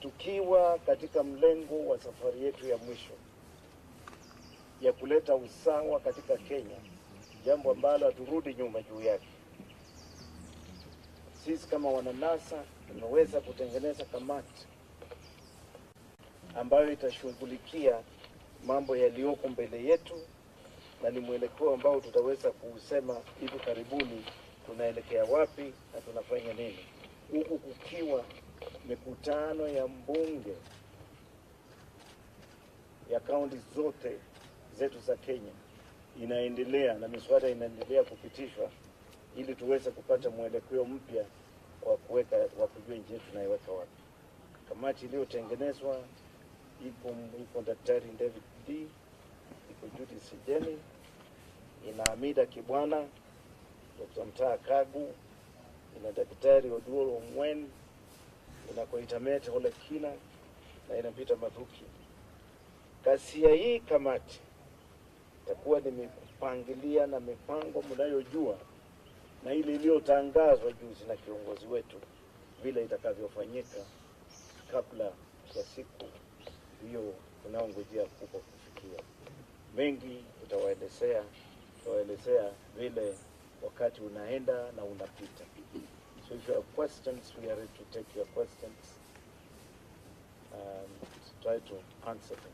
tukiwa katika mlengo wa safari yetu ya mwisho ya kuleta usawa katika Kenya, jambo ambalo haturudi nyuma juu yake. Sisi kama wananasa tumeweza kutengeneza kamati ambayo itashughulikia mambo yaliyoko mbele yetu, na ni mwelekeo ambao tutaweza kusema hivi karibuni tunaelekea wapi na tunafanya nini, huku kukiwa mikutano ya mbunge ya kaunti zote zetu za Kenya inaendelea na miswada inaendelea kupitishwa ili tuweze kupata mwelekeo mpya wa kujua nchi yetu tunaiweka wapi. Kamati iliyotengenezwa ipo Daktari David D, iko Judy Sijeni, ina Hamida Kibwana, Dr. Mtaa Kagu, ina Daktari Oduolo Omwen, ina Koitamete Olekina na ina Peter Mathuki. Kazi ya hii kamati itakuwa ni mipangilia na mipango mnayojua na ile iliyotangazwa juzi na kiongozi wetu vile itakavyofanyika kabla ya siku hiyo tunaongojea kubwa kufikia. Mengi tutawaelezea vile wakati unaenda na unapita. So if you have questions, we are ready to take your questions and try to answer them.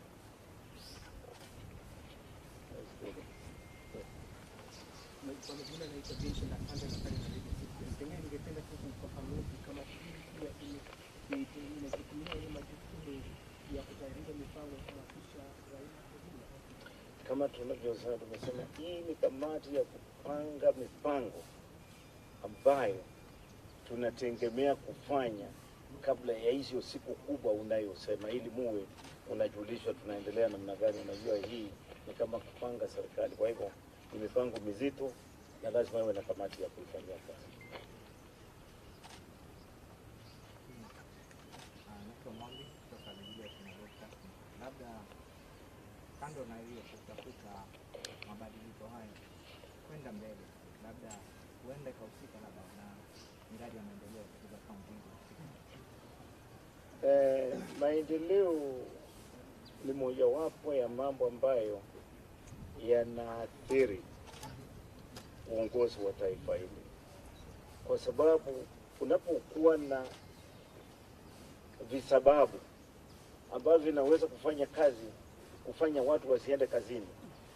Kama tunavyosema, tumesema hii ni kamati ya kupanga mipango ambayo tunategemea kufanya kabla ya hizo siku kubwa unayosema, ili muwe unajulishwa tunaendelea namna gani. Unajua hii ni kama kupanga serikali, kwa hivyo ni mipango mizito na lazima iwe na kamati ya kuifanyia kazi. Labda kando na hiyo kutafuta mabadiliko haya kwenda mbele, labda huenda ikahusika labda na miradi ya maendeleo katika kaunti hizo. Maendeleo ni mojawapo ya mambo ambayo yanaathiri uongozi wa taifa hili, kwa sababu unapokuwa na visababu ambavyo vinaweza kufanya watu wasiende kazini,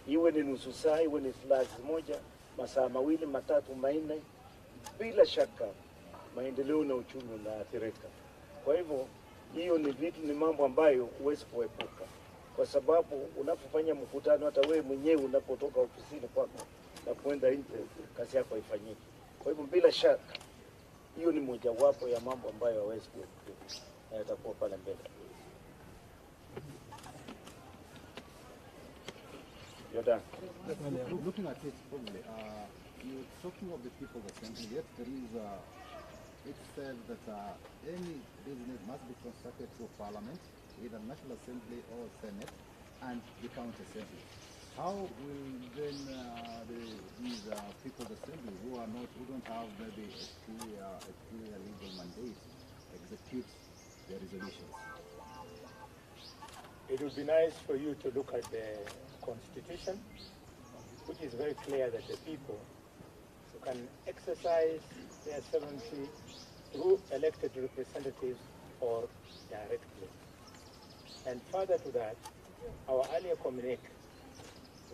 iwe ni nusu saa, iwe ni saa moja, masaa mawili, matatu, manne, bila shaka maendeleo na uchumi unaathirika. Kwa hivyo hiyo ni mambo ambayo huwezi kuepuka, kwa sababu unapofanya mkutano, hata wewe mwenyewe unapotoka ofisini kwako na kwenda nje, kazi yako haifanyiki. Kwa hivyo bila shaka hiyo ni mojawapo ya mambo ambayo hawezi kuepuka na yatakuwa pale mbele. Looking at it probably, you're talking of the People's Assembly, yet there is, it says that any business must be constructed through Parliament, either National Assembly or Senate, and the County Assembly. How will then these People's Assembly, who don't have maybe a clear legal mandate, execute their resolutions? It would be nice for you to look at the Constitution, which is very clear that the people can exercise their sovereignty through elected representatives or directly. And further to that, our earlier communique,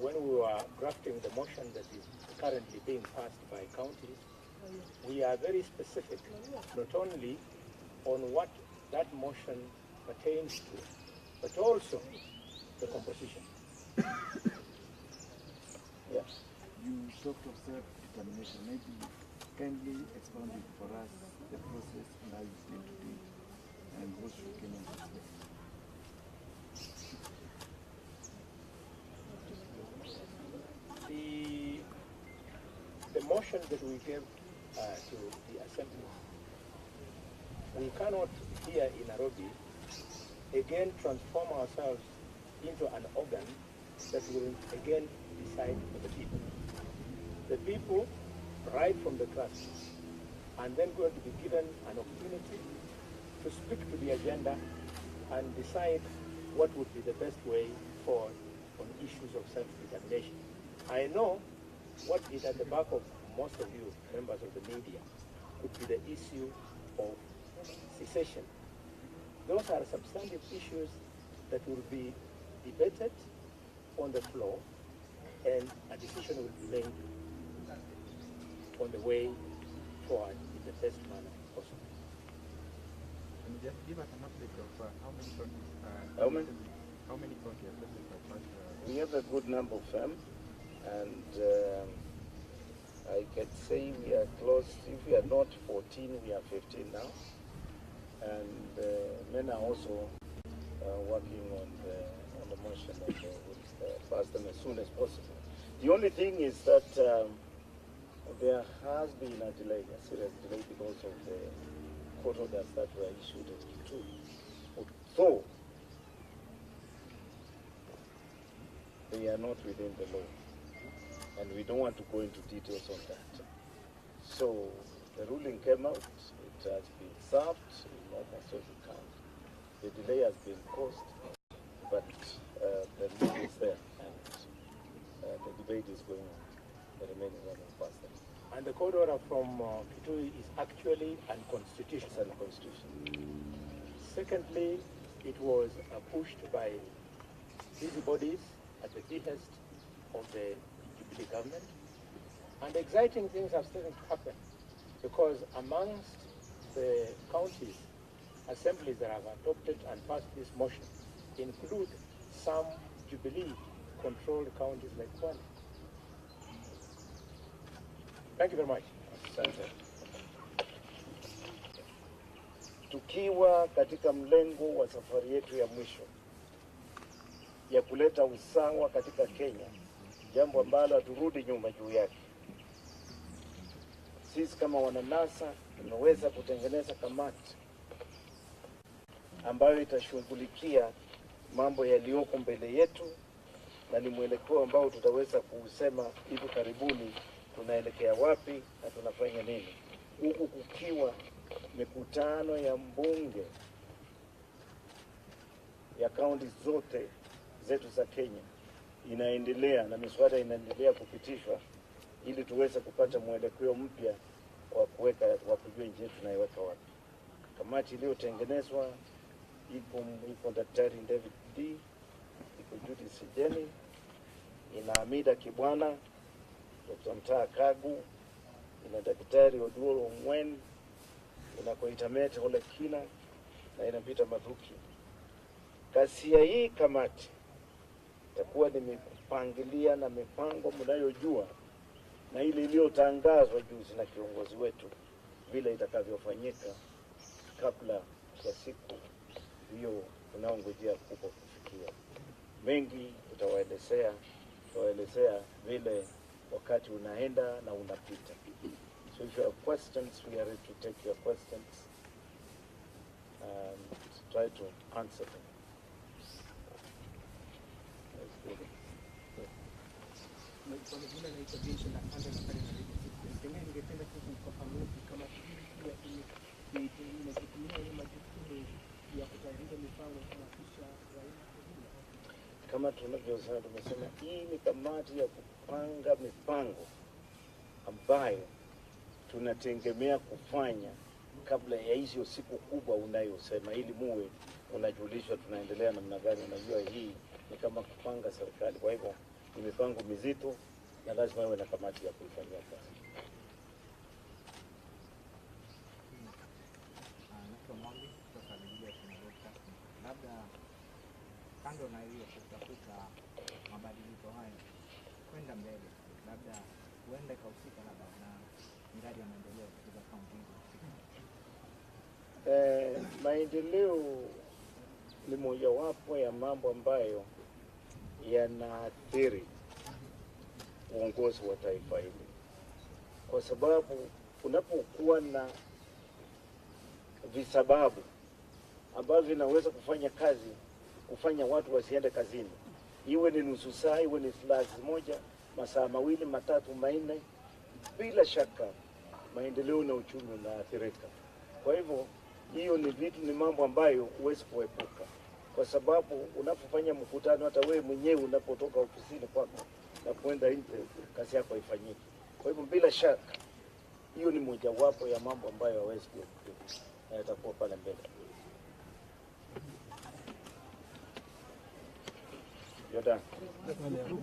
when we were drafting the motion that is currently being passed by counties, we are very specific, not only on what that motion pertains to, but also the composition. Yeah. You talked of self-determination. Maybe kindly expound it for us, the process and how you came to do it, and what should Kenyans expect? The motion that we gave to the Assembly, we cannot here in Nairobi again transform ourselves into an organ that will again decide for the people. The people, right from the grassroots, and then going to be given an opportunity to speak to the agenda and decide what would be the best way forward on issues of self-determination. I know what is at the back of most of you, members of the media, could be the issue of secession. Those are substantive issues that will be debated on the floor, and a decision will be made on the way forward in the best manner possible. Can you just give us an update of how many counties are affected by flash? We have a good number of them, and I can say we are close. If we are not 14, we are 15 now, and men are also working on the motion that will pass them as soon as possible. The only thing is that there has been a delay, a serious delay, because of the court orders that were issued at Q2. Although they are not within the law, and we don't want to go into details on that. So the ruling came out, it has been served in almost every count. The delay has been caused, but the law is there, and the debate is going on. The remaining one will pass them. And the court order from Q2 is actually unconstitutional. It's unconstitutional. Secondly, it was pushed by busybodies at the behest of the Jubilee government. And exciting things have started to happen, because amongst the counties, assemblies that have adopted and passed this motion include some Jubilee-controlled counties like Kwale. Thank you very much. Asante. Tukiwa katika mlengo wa safari yetu ya mwisho ya kuleta usawa katika Kenya, jambo ambalo haturudi nyuma juu yake. Sisi kama wananasa tumeweza kutengeneza kamati ambayo itashughulikia mambo yaliyoko mbele yetu, na ni mwelekeo ambao tutaweza kusema hivi karibuni tunaelekea wapi na tunafanya nini, huku kukiwa mikutano ya mbunge ya kaunti zote zetu za Kenya inaendelea na miswada inaendelea kupitishwa, ili tuweze kupata mwelekeo mpya wa kujua nchi yetu tunaiweka wapi. Kamati iliyotengenezwa iko Daktari David D, iko Judy Sijeni, ina Amida Kibwana, Dr. Mtaa Kagu, ina Daktari Oduolo Mwen, ina Koitamete Ole Kina, na ina Peter Mathuki. Kazi ya hii kamati itakuwa ni mipangilia na mipango mnayojua, na ile iliyotangazwa juzi na kiongozi wetu vile itakavyofanyika kabla ya siku hiyo tunaongojea kubwa kufikia. Mengi tutawaelezea vile wakati unaenda na unapita. So if you have questions, we are ready to take your questions and try to answer them. Kama tunavyosema, tumesema hii ni kamati ya kupanga mipango ambayo tunategemea kufanya kabla ya hizo siku kubwa unayosema, ili muwe unajulishwa tunaendelea namna gani. Unajua hii ni kama kupanga serikali, kwa hivyo ni mipango mizito na lazima iwe na kamati ya kuifanyia kazi. Labda kando na hiyo kutafuta mabadiliko haya kwenda mbele, labda huenda ikahusika labda na miradi ya maendeleo katika kaunti hizo. Maendeleo ni mojawapo ya mambo ambayo yanaathiri uongozi wa taifa hili, kwa sababu unapokuwa na visababu ambavyo vinaweza kufanya watu wasiende kazini, iwe ni nusu saa, iwe ni saa moja, masaa mawili, matatu, manne, bila shaka maendeleo na uchumi unaathirika. Kwa hivyo Hiyo ni mambo ambayo huwezi kuepuka, kwa sababu unapofanya mkutano, hata wewe mwenyewe unapotoka ofisini kwako na kwenda nje, kazi yako haifanyiki. Kwa hivyo bila shaka hiyo ni mojawapo ya mambo ambayo hawezi kuepuka na yatakuwa pale mbele.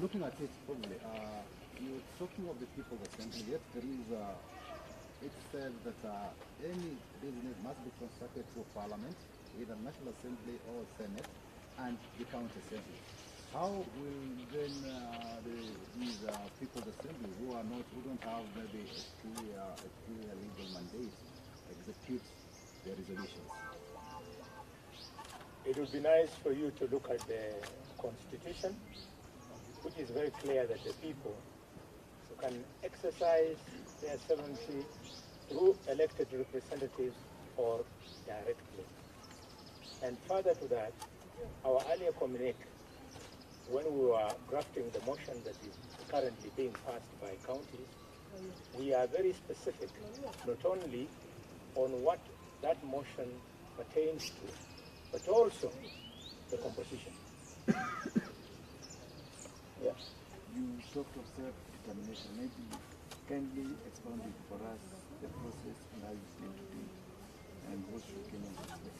Looking at it, probably, you're talking of the People's Assembly, yet there is, it said that any business must be constructed through Parliament, either National Assembly or Senate, and the County Assembly. How will then these People's Assembly, who don't have maybe a clear legal mandate, execute their resolutions? It would be nice for you to look at the Constitution, which is very clear that the people can exercise their sovereignty through elected representatives or directly. And further to that, our earlier communique, when we were drafting the motion that is currently being passed by counties, we are very specific, not only on what that motion pertains to, but also the composition. Yeah. You talked of self-determination. Maybe kindly expound it for us, the process and how you plan to do it, and what should Kenyans expect?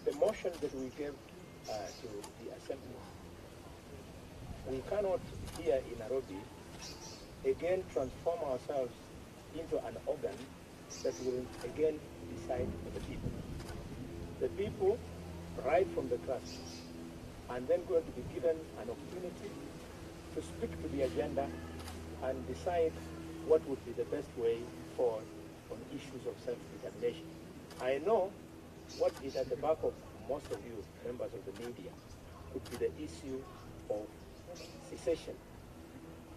The motion that we gave to the Assembly, we cannot here in Nairobi again transform ourselves into an organ that will again decide for the people. The people, right from the trust, are then going to be given an opportunity to speak to the agenda and decide what would be the best way forward on issues of self-determination. I know what is at the back of most of you, members of the media, could be the issue of secession.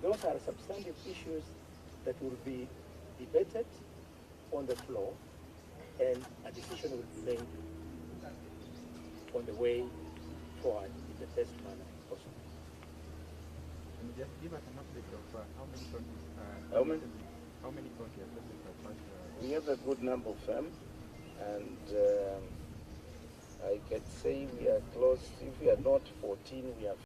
Those are substantive issues that will be debated on the floor, and a decision will be made on the way forward in the best manner possible. And just give us an update of how many counties have passed? We have a good number of them, and I can say we are close. If we are not 14, we are